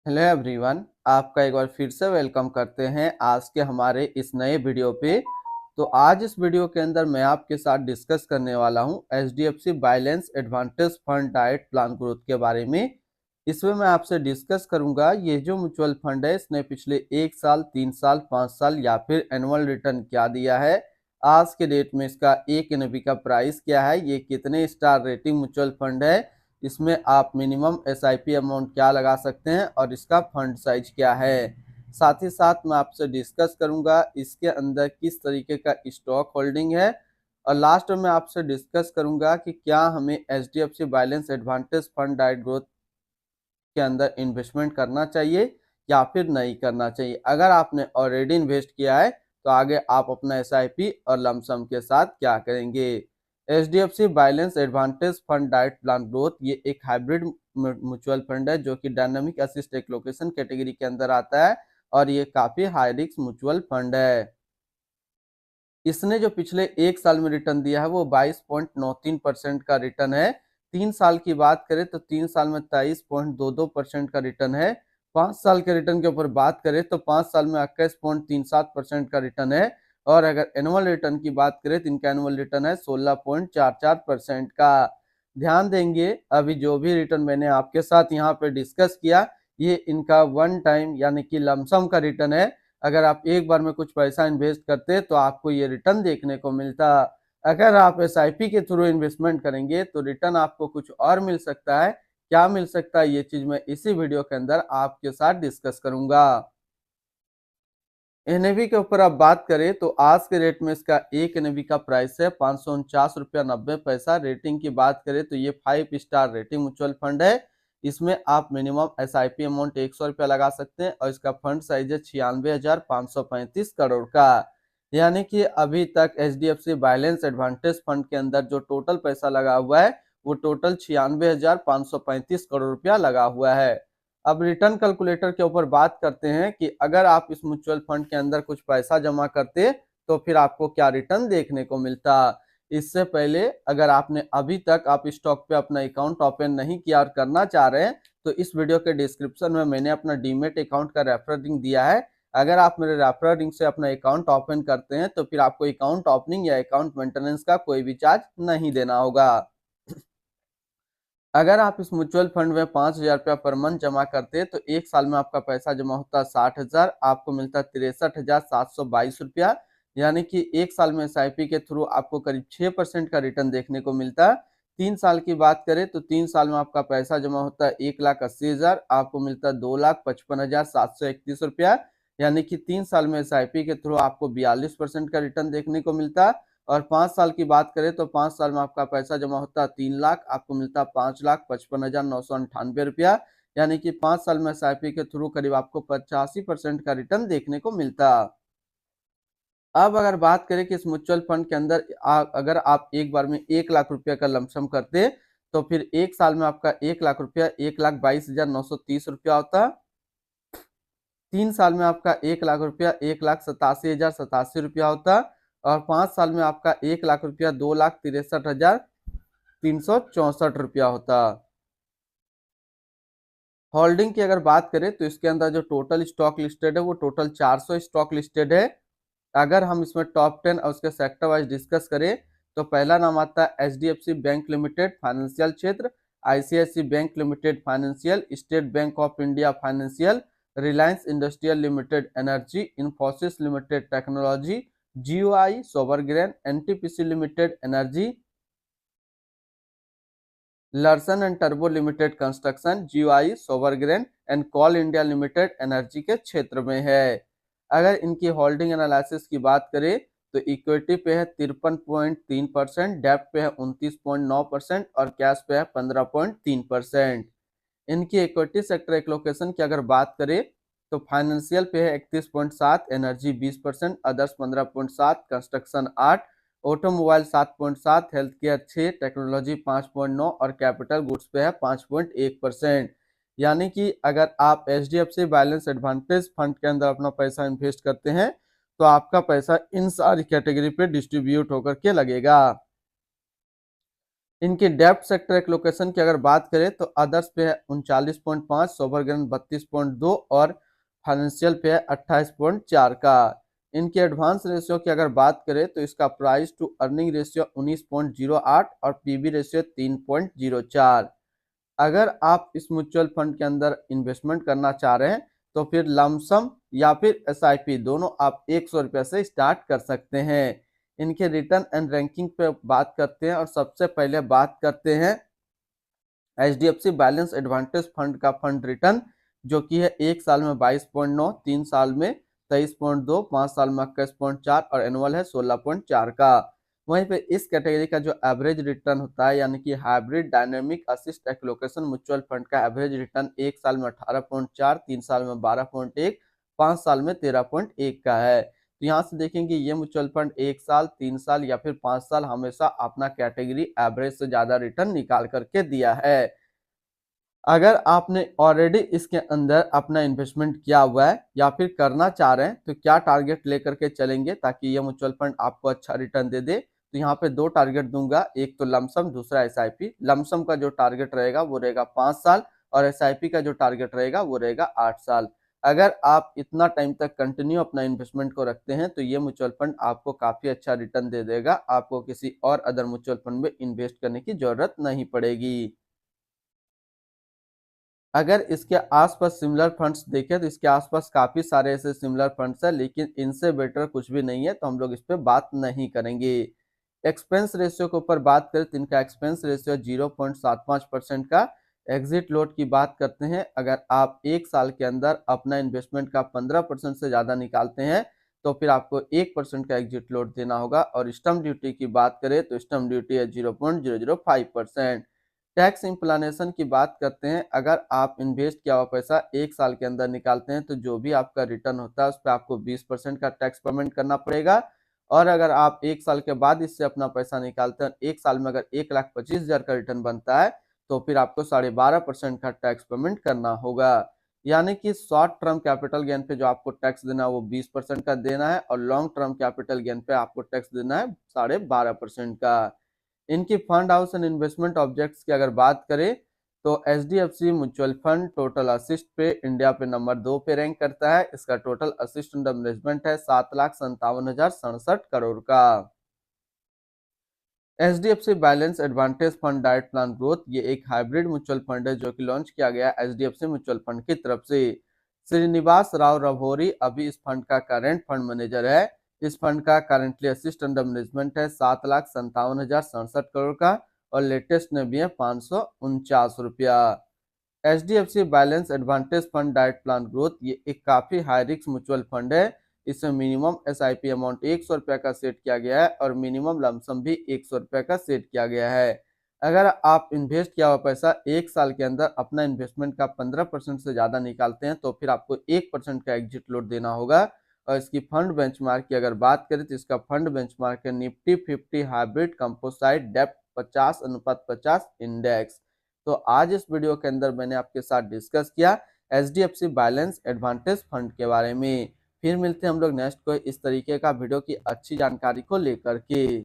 Hello everyone, आपका एक बार फिर से वेलकम करते हैं आज के हमारे इस नए वीडियो पे। तो आज इस वीडियो के अंदर मैं आपके साथ डिस्कस करने वाला हूं HDFC balance advantage fund diet plan growth के बारे में। इसमें मैं आपसे डिस्कस करूंगा ये जो म्यूचुअल फंड है इसने पिछले 1 साल, 3 साल, 5 साल या फिर एनुअल रिटर्न क्या दिया है, आज के डेट में इसका एक NAV का प्राइस क्या है, ये कितने स्टार रेटिंग म्यूचुअल फंड है, इसमें आप मिनिमम SIP अमाउंट क्या लगा सकते हैं और इसका फंड साइज क्या है। साथ ही साथ मैं आपसे डिस्कस करूंगा इसके अंदर किस तरीके का स्टॉक होल्डिंग है और लास्ट में मैं आपसे डिस्कस करूंगा कि क्या हमें HDFC balance advantage fund diet growth के अंदर इन्वेस्टमेंट करना चाहिए या फिर नहीं करना चाहिए। अगर आपने ऑलरेडी इन्वेस्ट किया है तो आगे आप अपना SIP और लमसम के साथ क्या करेंगे। HDFC balance advantage fund diet plan growth ये एक हाइब्रिड म्यूचुअल फंड है जो कि डायनामिक असिस्ट एलोकेशन कैटेगरी के अंदर आता है और ये काफी हाई रिस्क म्यूचुअल फंड है। इसने जो पिछले 1 साल में रिटर्न दिया है वो 22.93% का रिटर्न है। 3 साल की बात करें तो 3 साल में 23.22% का रिटर्न है। 5 साल के रिटर्न के ऊपर बात करें तो 5 साल में 21.37% का रिटर्न है। और अगर एनुअल रिटर्न की बात करें तो इनका एनुअल रिटर्न है 16.44% का। ध्यान देंगे अभी जो भी रिटर्न मैंने आपके साथ यहाँ पे डिस्कस किया ये इनका वन टाइम यानी कि लमसम का रिटर्न है। अगर आप एक बार में कुछ पैसा इन्वेस्ट करते तो आपको ये रिटर्न देखने को मिलता। अगर आप SIP के थ्रू इन्वेस्टमेंट करेंगे तो रिटर्न आपको कुछ और मिल सकता है। क्या मिल सकता है ये चीज मैं इसी वीडियो के अंदर आपके साथ डिस्कस करूंगा। NAV के ऊपर आप बात करें तो आज के रेट में इसका एक NAV का प्राइस है 549 रुपया 90 पैसा। रेटिंग की बात करें तो ये 5 स्टार रेटिंग म्यूचुअल फंड है। इसमें आप मिनिमम SIP अमाउंट 100 रुपया लगा सकते हैं और इसका फंड साइज है 96,535 करोड़ का। यानी कि अभी तक HDFC बैलेंस एडवांटेज फंड के अंदर जो टोटल पैसा लगा हुआ है वो टोटल 96,535 करोड़ रुपया लगा हुआ है। अब रिटर्न कैलकुलेटर के ऊपर बात करते हैं कि अगर आप इस म्यूचुअल फंड के अंदर कुछ पैसा जमा करते तो फिर आपको क्या रिटर्न देखने को मिलता। इससे पहले अगर आपने अभी तक आप स्टॉक पे अपना अकाउंट ओपन नहीं किया और करना चाह रहे हैं तो इस वीडियो के डिस्क्रिप्शन में मैंने अपना डीमेट अकाउंट का रेफरल लिंक दिया है। अगर आप मेरे रेफरल लिंक से अपना अकाउंट ओपन करते हैं तो फिर आपको अकाउंट ओपनिंग या अकाउंट मेंटेनेंस का कोई भी चार्ज नहीं देना होगा। अगर आप इस म्यूचुअल फंड में 5,000 रुपया पर मंथ जमा करते तो 1 साल में आपका पैसा जमा होता 60,000, आपको मिलता 63,722 रुपया। यानी कि 1 साल में SIP के थ्रू आपको करीब 6% का रिटर्न देखने को मिलता। 3 साल की बात करें तो 3 साल में आपका पैसा जमा होता है 1,80,000, आपको मिलता 2,55,731 रुपया। यानी कि 3 साल में SIP के थ्रू आपको 42% का रिटर्न देखने को मिलता। और 5 साल की बात करें तो 5 साल में आपका पैसा जमा होता है 3 लाख, आपको मिलता 5,55,998 रुपया। यानी कि 5 साल में SIP के थ्रू करीब आपको 85% का रिटर्न देखने को मिलता। अब अगर बात करें कि इस म्यूचुअल फंड के अंदर अगर आप एक बार में 1 लाख रुपया का लमसम करते तो फिर 1 साल में आपका 1 लाख रुपया 1,22,930 रुपया होता। 3 साल में आपका 1 लाख रुपया 1,87,087 रुपया होता। और 5 साल में आपका 1 लाख रुपया 2,63,364 रुपया होता। होल्डिंग की अगर बात करें तो इसके अंदर जो टोटल स्टॉक लिस्टेड है वो टोटल 400 स्टॉक लिस्टेड है। अगर हम इसमें टॉप 10 और उसके सेक्टर वाइज डिस्कस करें तो पहला नाम आता है HDFC बैंक लिमिटेड फाइनेंशियल क्षेत्र, ICICI Bank Limited financial, State Bank of India financial, Reliance Industrial Limited energy, Infosys Limited technology, GOI sovereign, NTPC Limited energy, Larsen and टर्बो Limited construction, GOI sovereign and Coal India Limited energy के क्षेत्र में है। अगर इनकी holding analysis की बात करें तो इक्विटी पे है 53.3%, डेब्ट पे है 29.9% और कैश पे है 15.3%। इनकी इक्विटी सेक्टर एलोकेशन की अगर बात करें तो फाइनेंशियल पे है 31.7, energy 20%, others 15.7, construction 8, automobile 7.7, health care 6, technology 5.9 और कैपिटल गुड्स पे है 5.1%। यानी कि अगर आप HDFC बैलेंस एडवांटेज फंड के अंदर अपना पैसा इन्वेस्ट करते हैं तो आपका पैसा इन सारी कैटेगरी पे डिस्ट्रीब्यूट होकर के लगेगा। इनकी डेप्थ सेक्टर एलोकेशन की अगर बात करें तो अदर्स पे है 39.5, सोवरग्रेन 32.2 और फाइनेंशियल पे है 28.4 का। इनके एडवांस रेशियो की अगर बात करें तो इसका प्राइस टू अर्निंग रेशियो 19.08 और पीबी रेशियो 3.04। अगर आप इस म्यूचुअल फंड के अंदर इन्वेस्टमेंट करना चाह रहे हैं तो फिर लमसम या फिर एसआईपी दोनों आप 100 रुपये से स्टार्ट कर सकते हैं। इनके रिटर्न एंड रैंकिंग पे बात करते हैं और सबसे पहले बात करते हैं एचडीएफसी बैलेंस एडवांटेज फंड का फंड रिटर्न, जो कि है 1 साल में 22.9, 3 साल में 23.2, 5 साल में 21.4 और एनुअल है 16.4 का। वहीं पे इस कैटेगरी का जो एवरेज रिटर्न होता है यानी कि hybrid dynamic assist allocation mutual fund का एवरेज रिटर्न 1 साल में 18.4, 3 साल में 12.1, 5 साल में 13.1 का है। तो यहाँ से देखेंगे ये म्यूचुअल फंड 1 साल, 3 साल या फिर 5 साल हमेशा अपना कैटेगरी एवरेज से ज्यादा रिटर्न निकाल करके दिया है। अगर आपने ऑलरेडी इसके अंदर अपना इन्वेस्टमेंट किया हुआ है या फिर करना चाह रहे हैं तो क्या टारगेट लेकर के चलेंगे ताकि ये म्यूचुअल फंड आपको अच्छा रिटर्न दे दे। तो यहाँ पे 2 टारगेट दूंगा, एक तो लमसम, दूसरा एसआईपी। लमसम का जो टारगेट रहेगा वो रहेगा 5 साल और एसआईपी का जो टारगेट रहेगा वो रहेगा 8 साल। अगर आप इतना टाइम तक कंटिन्यू अपना इन्वेस्टमेंट को रखते हैं तो ये म्यूचुअल फंड आपको काफी अच्छा रिटर्न दे देगा, आपको किसी और अदर म्यूचुअल फंड में इन्वेस्ट करने की जरूरत नहीं पड़ेगी। अगर इसके आसपास सिमिलर फंड्स देखें तो इसके आसपास काफी सारे ऐसे सिमिलर फंड्स हैं, लेकिन इनसे बेटर कुछ भी नहीं है, तो हम लोग इस पे बात नहीं करेंगे। एक्सपेंस रेशियो के ऊपर बात करें तो इनका एक्सपेंस रेशियो 0.75% का। एग्जिट लोड की बात करते हैं, अगर आप 1 साल के अंदर अपना इन्वेस्टमेंट का 15% से ज्यादा निकालते हैं तो फिर आपको 1% का एग्जिट लोड देना होगा। और स्टम्प ड्यूटी की बात करें तो स्टम्प ड्यूटी है 0.005%। टैक्स इम्प्लानेशन की बात करते हैं, अगर आप इन्वेस्ट किया हुआ पैसा 1 साल के अंदर निकालते हैं तो जो भी आपका रिटर्न होता है उस पर आपको 20% का टैक्स पेमेंट करना पड़ेगा। और अगर आप 1 साल के बाद इससे अपना पैसा निकालते हैं, 1 साल में अगर 1,25,000 का रिटर्न बनता है तो फिर आपको 12.5% का टैक्स पेमेंट करना होगा। यानी कि शॉर्ट टर्म कैपिटल गेन पे जो आपको टैक्स देना है वो 20% का देना है और लॉन्ग टर्म कैपिटल गेन पे आपको टैक्स देना है 12.5% का। इनकी fund house and investment objects की अगर बात करें तो HDFC mutual fund total assist पे इंडिया पे नंबर 2 पे रैंक करता है। इसका टोटल असिस्ट अंडर मैनेजमेंट है 7,57,067 करोड़ का। HDFC balance advantage fund direct plan growth ये एक हाइब्रिड म्यूचुअल फंड है जो कि लॉन्च किया गया एचडीएफसी म्यूचुअल फंड की तरफ से। श्रीनिवास राव रभोरी अभी इस फंड का करंट फंड मैनेजर है। इस फंड का करंटली असिस्ट अंडर मैनेजमेंट है 7,57,067 करोड़ का और लेटेस्ट में भी है 549 रुपया। HDFC balance advantage fund direct plan growth ये एक काफी हाई रिस्क म्यूचुअल फंड है। इसमें मिनिमम एसआईपी अमाउंट 100 रुपया का सेट किया गया है और मिनिमम लमसम भी 100 रुपया का सेट किया गया है। अगर आप इन्वेस्ट किया हुआ पैसा 1 साल के अंदर अपना इन्वेस्टमेंट का 15% से ज्यादा निकालते हैं तो फिर आपको 1% का एग्जिट लोड देना होगा। और इसकी फंड बेंचमार्क की अगर बात करें तो इसका फंड बेंचमार्क है Nifty 50 hybrid composite depth 50:50 index. तो आज इस वीडियो के अंदर मैंने आपके साथ डिस्कस किया एचडीएफसी बैलेंस एडवांटेज फंड के बारे में। फिर मिलते हैं हम लोग नेक्स्ट कोई इस तरीके का वीडियो की अच्छी जानकारी को लेकर के।